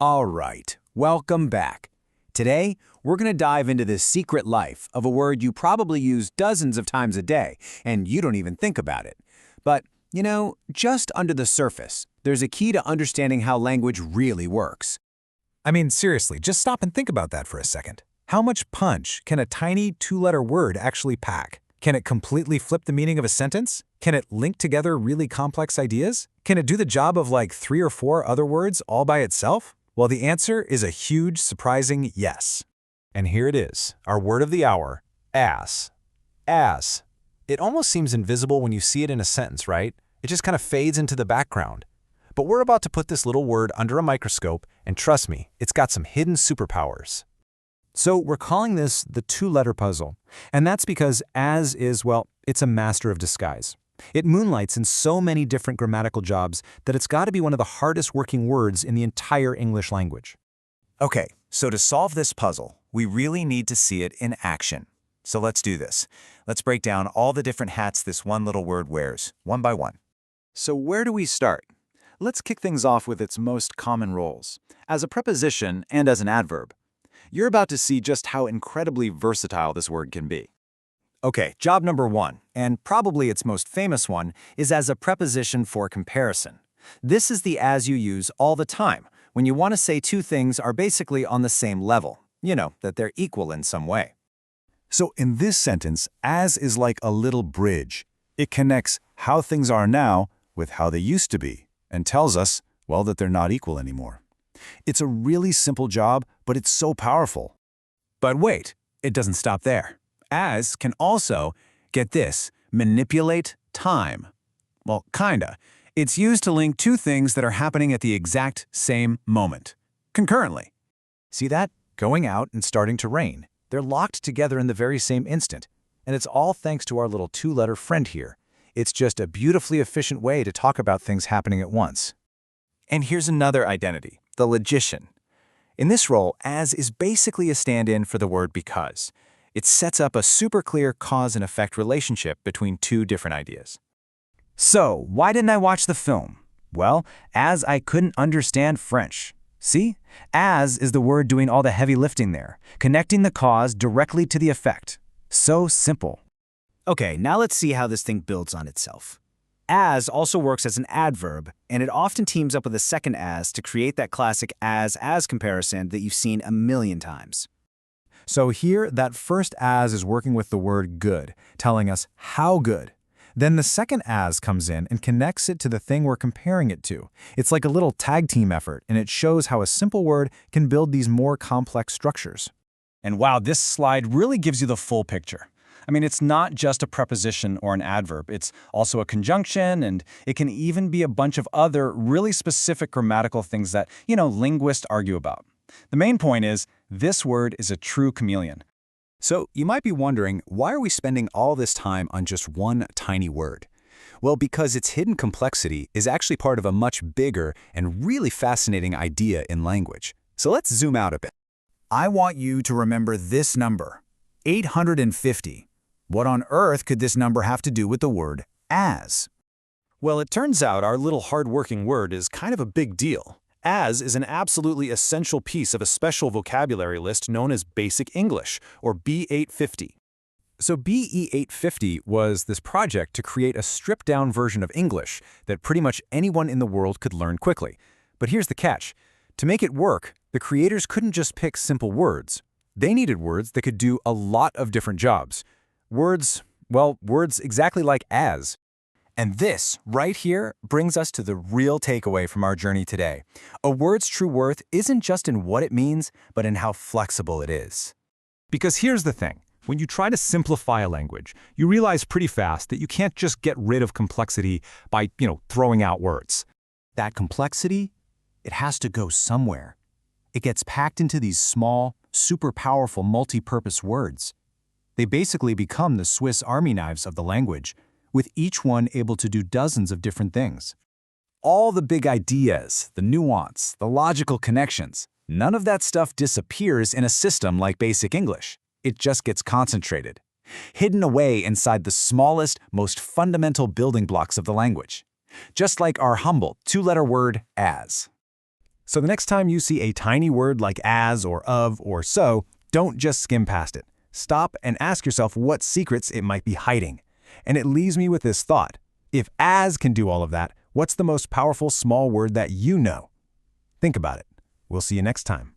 All right, welcome back. Today, we're going to dive into the secret life of a word you probably use dozens of times a day, and you don't even think about it. But, just under the surface, there's a key to understanding how language really works. I mean, seriously, just stop and think about that for a second. How much punch can a tiny two-letter word actually pack? Can it completely flip the meaning of a sentence? Can it link together really complex ideas? Can it do the job of like 3 or 4 other words all by itself? Well, the answer is a huge, surprising yes. And here it is, our word of the hour, as. As. It almost seems invisible when you see it in a sentence, right? It just kind of fades into the background. But we're about to put this little word under a microscope, and trust me, it's got some hidden superpowers. So we're calling this the two-letter puzzle, and that's because as is, well, it's a master of disguise. It moonlights in so many different grammatical jobs that it's got to be one of the hardest working words in the entire English language. Okay, so to solve this puzzle, we really need to see it in action. So let's do this. Let's break down all the different hats this one little word wears, one by one. So where do we start? Let's kick things off with its most common roles, as a preposition and as an adverb. You're about to see just how incredibly versatile this word can be. Okay, job number 1, and probably its most famous one, is as a preposition for comparison. This is the as you use all the time when you want to say two things are basically on the same level, that they're equal in some way. So in this sentence, as is like a little bridge. It connects how things are now with how they used to be and tells us, well, that they're not equal anymore. It's a really simple job, but it's so powerful. But wait, it doesn't stop there. As can also, get this, manipulate time. Well, kinda. It's used to link two things that are happening at the exact same moment, concurrently. See that? Going out and starting to rain. They're locked together in the very same instant. And it's all thanks to our little two-letter friend here. It's just a beautifully efficient way to talk about things happening at once. And here's another identity, the logician. In this role, as is basically a stand-in for the word because. It sets up a super clear cause and effect relationship between two different ideas. So, why didn't I watch the film? Well, as I couldn't understand French. See? As is the word doing all the heavy lifting there, connecting the cause directly to the effect. So simple. Okay, now let's see how this thing builds on itself. As also works as an adverb, and it often teams up with a second as to create that classic as comparison that you've seen a million times. So here, that first as is working with the word good, telling us how good. Then the second as comes in and connects it to the thing we're comparing it to. It's like a little tag team effort, and it shows how a simple word can build these more complex structures. And wow, this slide really gives you the full picture. I mean, it's not just a preposition or an adverb. It's also a conjunction, and it can even be a bunch of other really specific grammatical things that, linguists argue about. The main point is, this word is a true chameleon. So you might be wondering, why are we spending all this time on just one tiny word? Well, because its hidden complexity is actually part of a much bigger and really fascinating idea in language. So let's zoom out a bit. I want you to remember this number, 850. What on earth could this number have to do with the word as? Well, it turns out our little hard-working word is kind of a big deal. As is an absolutely essential piece of a special vocabulary list known as Basic English, or B850. So BE850 was this project to create a stripped-down version of English that pretty much anyone in the world could learn quickly. But here's the catch. To make it work, the creators couldn't just pick simple words. They needed words that could do a lot of different jobs. Words exactly like as. And this, right here, brings us to the real takeaway from our journey today. A word's true worth isn't just in what it means, but in how flexible it is. Because here's the thing. When you try to simplify a language, you realize pretty fast that you can't just get rid of complexity by, throwing out words. That complexity, it has to go somewhere. It gets packed into these small, super powerful multi-purpose words. They basically become the Swiss Army knives of the language, with each one able to do dozens of different things. All the big ideas, the nuance, the logical connections, none of that stuff disappears in a system like Basic English. It just gets concentrated, hidden away inside the smallest, most fundamental building blocks of the language. Just like our humble two-letter word as. So the next time you see a tiny word like as or of or so, don't just skim past it. Stop and ask yourself what secrets it might be hiding. And it leaves me with this thought. If as can do all of that, what's the most powerful small word that you know? Think about it. We'll see you next time.